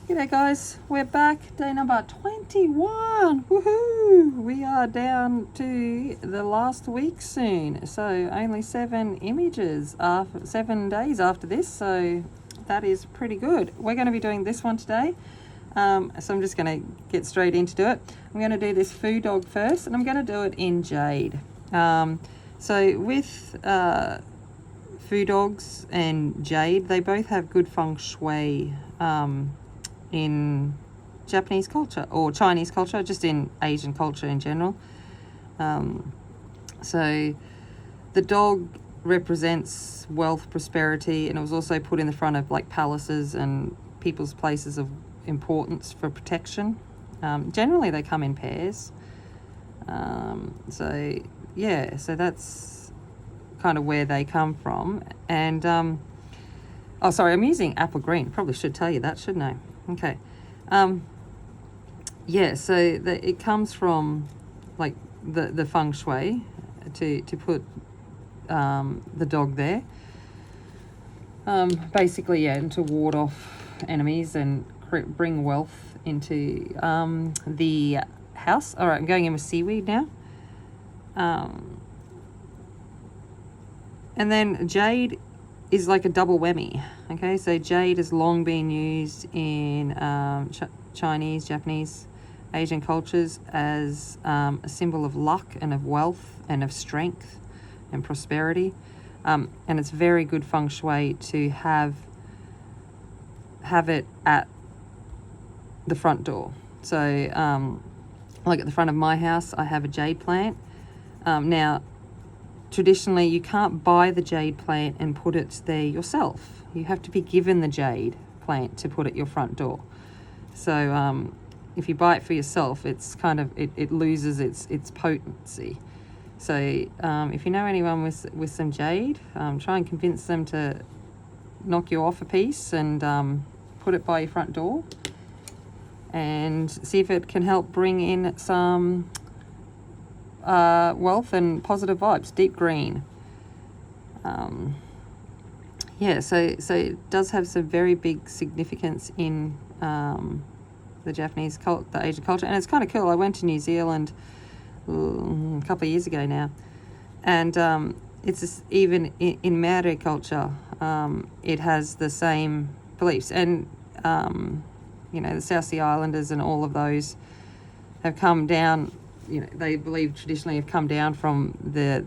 G'day guys, we're back, day number 21, woohoo! We are down to the last week soon, so only 7 images, 7 days after this, so that is pretty good. We're going to be doing this one today, so I'm just going to get straight into it. I'm going to do this foo dog first, and I'm going to do it in jade. So with foo dogs and jade, they both have good feng shui in Japanese culture or Chinese culture, just in Asian culture in general. So the dog represents wealth, prosperity, and it was also put in the front of like palaces and people's places of importance for protection. Generally they come in pairs. So yeah, so that's kind of where they come from. And oh sorry, I'm using apple green. Probably should tell you that, shouldn't I? Okay. Yeah, so it comes from like the feng shui to put the dog there. Basically, yeah, and to ward off enemies and bring wealth into the house. All right, I'm going in with seaweed now. And then jade is like a double whammy. Okay, so jade has long been used in Chinese, Japanese, Asian cultures as a symbol of luck and of wealth and of strength and prosperity. And it's very good feng shui to have it at the front door. So like at the front of my house, I have a jade plant. Now, traditionally, you can't buy the jade plant and put it there yourself. You have to be given the jade plant to put at your front door. So if you buy it for yourself, it's kind of it loses its potency. So if you know anyone with some jade, try and convince them to knock you off a piece and put it by your front door, and see if it can help bring in some wealth and positive vibes. Deep green. Yeah, so it does have some very big significance in the Japanese the Asian culture, and it's kind of cool. I went to New Zealand a couple of years ago now, and it's just, even in Maori culture, it has the same beliefs, and you know, the South Sea Islanders and all of those have come down. You know, they believe traditionally have come down from the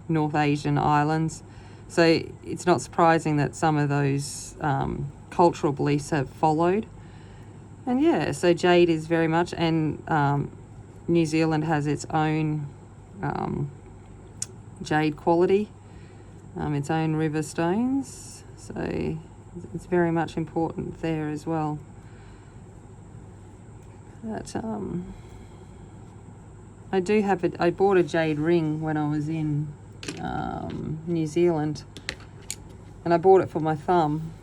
North Asian islands. So it's not surprising that some of those cultural beliefs have followed. And yeah, so jade is very much, and New Zealand has its own jade quality, its own river stones. So it's very much important there as well. But I bought a jade ring when I was in New Zealand, and I bought it for my thumb,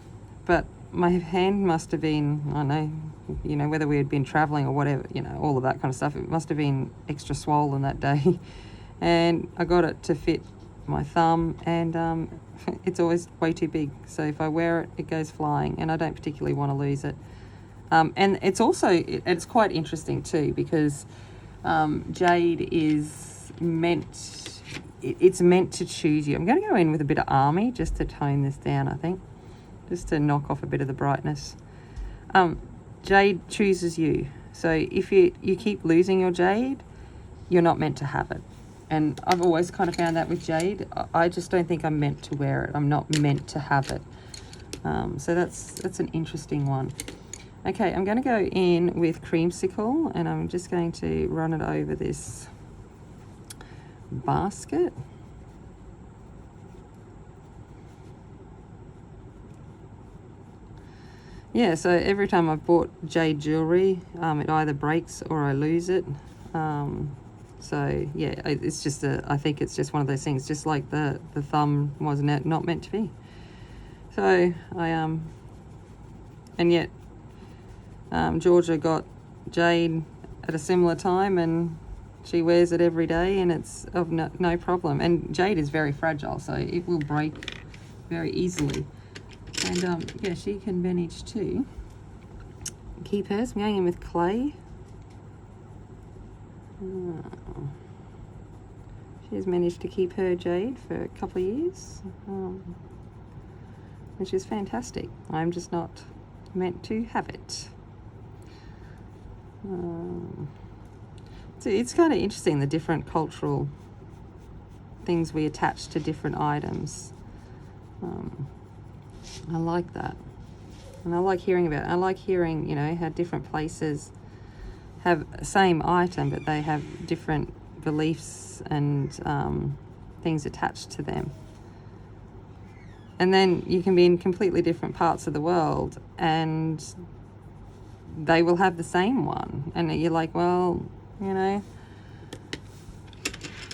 but my hand must have been, I don't know, you know, whether we had been traveling or whatever, you know, all of that kind of stuff, it must have been extra swollen that day. And I got it to fit my thumb, and it's always way too big, so if I wear it, it goes flying, and I don't particularly want to lose it. And it's also, it's quite interesting too, because jade is it's meant to choose you. I'm going to go in with a bit of army just to tone this down, I think, just to knock off a bit of the brightness. Jade chooses you. So if you keep losing your jade, you're not meant to have it. And I've always kind of found that with jade. I just don't think I'm meant to wear it. I'm not meant to have it. So that's an interesting one. Okay, I'm going to go in with creamsicle, and I'm just going to run it over this basket. Yeah, so every time I've bought jade jewelry, it either breaks or I lose it. So yeah, it's just I think it's just one of those things, just like the thumb was not meant to be. So and yet Georgia got jade at a similar time, and she wears it every day, and it's of no problem. And jade is very fragile, so it will break very easily. And yeah, she can manage too. keep hers. I'm going in with clay. She's managed to keep her jade for a couple of years, which is fantastic. I'm just not meant to have it. So it's kind of interesting, the different cultural things we attach to different items. I like that. And I like hearing about it. I like hearing, you know, how different places have the same item, but they have different beliefs and things attached to them. And then you can be in completely different parts of the world and they will have the same one. And you're like, well, you know,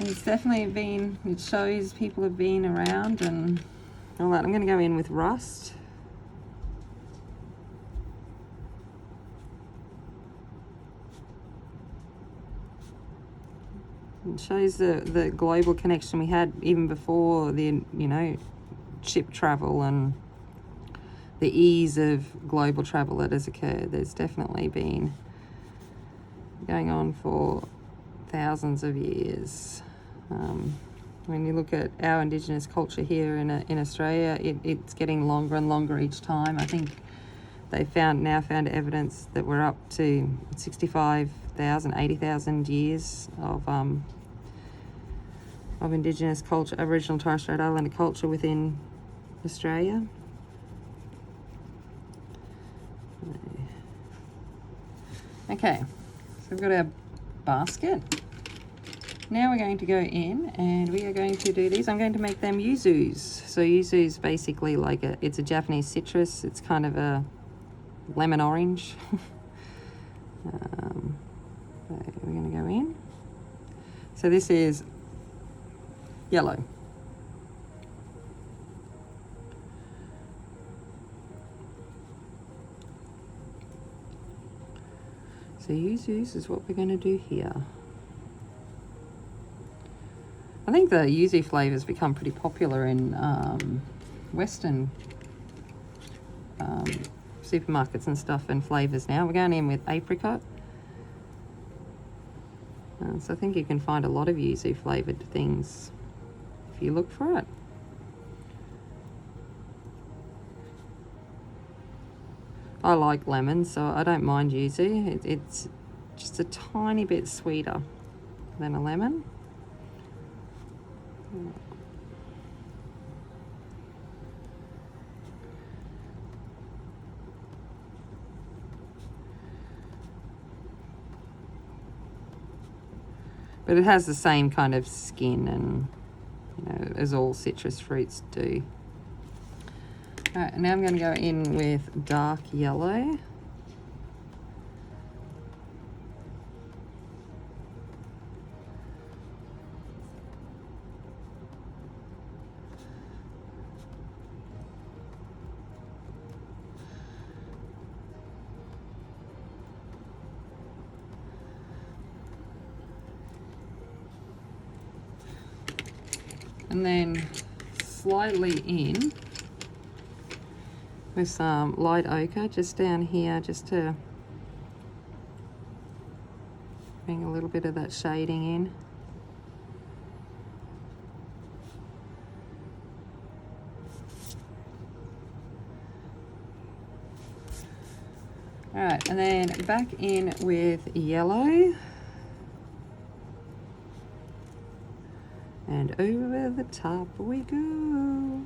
it's definitely been, it shows people have been around and all that. I'm going to go in with rust. It shows the global connection we had even before the, you know, ship travel and the ease of global travel that has occurred. There's definitely been going on for thousands of years. When you look at our Indigenous culture here in Australia, it's getting longer and longer each time. I think they now found evidence that we're up to 65,000, 80,000 years of Indigenous culture, Aboriginal and Torres Strait Islander culture within Australia. Okay, so we've got our basket. Now we're going to go in and we are going to do these. I'm going to make them yuzus. So yuzu is basically like it's a Japanese citrus. It's kind of a lemon orange. So we're going to go in. So this is yellow. So yuzus is what we're going to do here. I think the yuzu flavours become pretty popular in Western supermarkets and stuff and flavours now. We're going in with apricot. So I think you can find a lot of yuzu flavoured things if you look for it. I like lemon, so I don't mind yuzu. It's just a tiny bit sweeter than a lemon. But it has the same kind of skin and, you know, as all citrus fruits do. All right, now I'm going to go in with dark yellow. And then slightly in with some light ochre just down here, just to bring a little bit of that shading in. All right, and then back in with yellow. And over the top we go.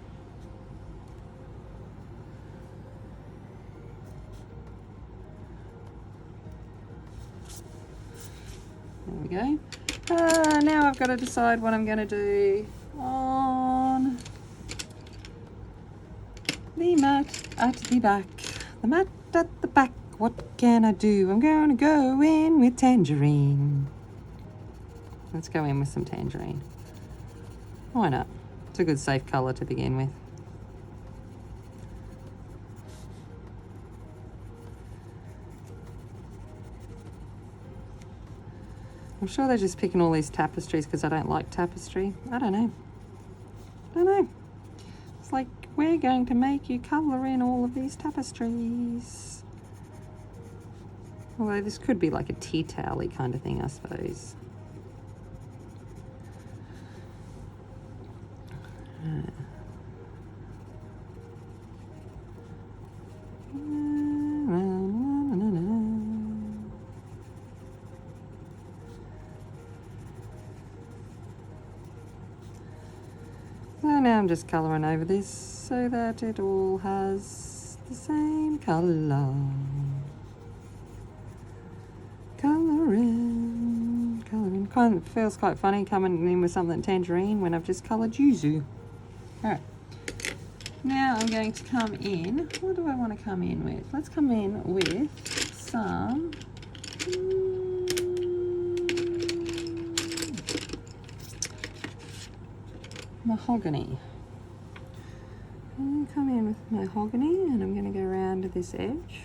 There we go. Now I've got to decide what I'm going to do on the mat at the back. The mat at the back. What can I do? I'm going to go in with tangerine. Let's go in with some tangerine. Why not? It's a good safe colour to begin with. I'm sure they're just picking all these tapestries because I don't like tapestry. I don't know. It's like, we're going to make you colour in all of these tapestries. Although this could be like a tea towel-y kind of thing, I suppose. So now I'm just colouring over this so that it all has the same colour. Colouring. Kind of feels quite funny coming in with something tangerine when I've just coloured yuzu. Alright. Now I'm going to come in. What do I want to come in with? Let's come in with some mahogany. I'm going to come in with mahogany and I'm going to go around to this edge.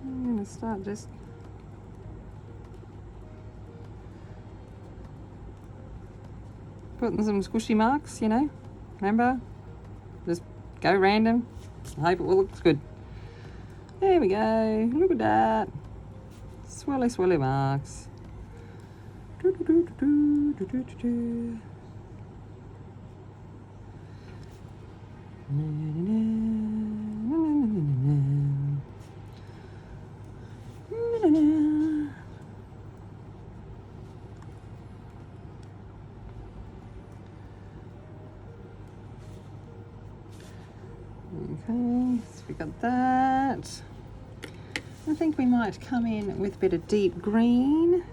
I'm going to start just putting some squishy marks, you know, remember, just go random. I hope it all looks good. There we go, look at that, swirly swirly marks. Okay, so we got that. I think we might come in with a bit of deep green.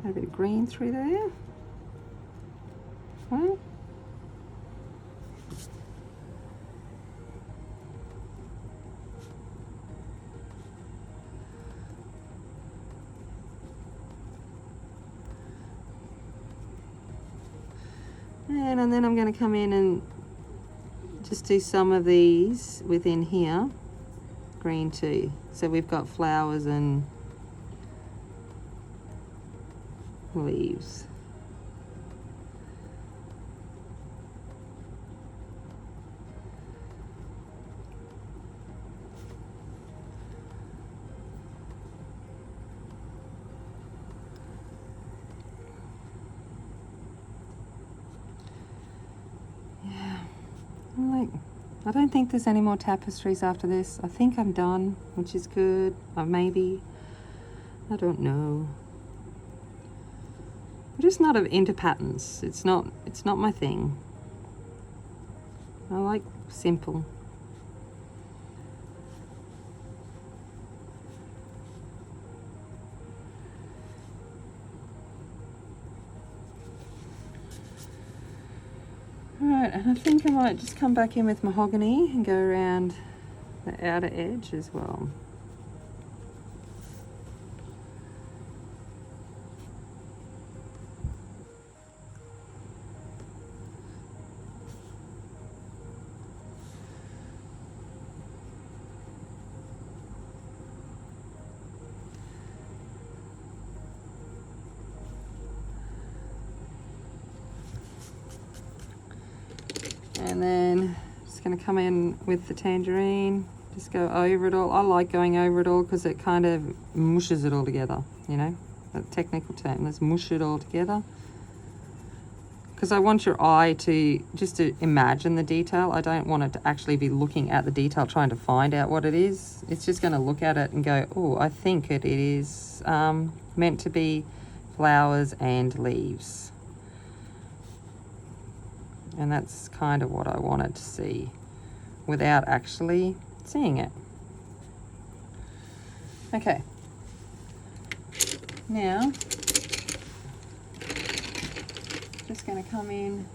Add a bit of green through there. Okay. And then I'm going to come in and just do some of these within here, green too. So we've got flowers and leaves. I don't think there's any more tapestries after this. I think I'm done, which is good. Or maybe. I don't know. I'm just not into patterns. It's not my thing. I like simple. Alright, and I think I might just come back in with mahogany and go around the outer edge as well. And then just going to come in with the tangerine, just go over it all. I like going over it all because it kind of mushes it all together, you know, that technical term. Let's mush it all together. Because I want your eye to just to imagine the detail. I don't want it to actually be looking at the detail trying to find out what it is. It's just going to look at it and go, oh, I think it is meant to be flowers and leaves. And that's kind of what I wanted to see without actually seeing it. Okay. Now, just going to come in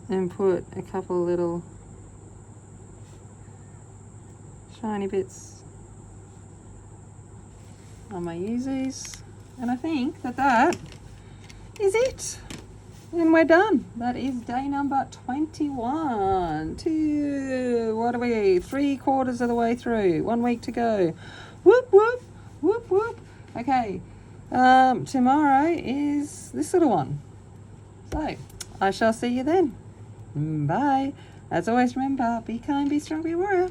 and put a couple little shiny bits on my yuzus. And I think that is it. And we're done. That is day number 21. What What are we? 3/4 of the way through. 1 week to go. Whoop, whoop, whoop, whoop. Okay. Tomorrow is this little one. So, I shall see you then. Bye. As always, remember, be kind, be strong, be a warrior.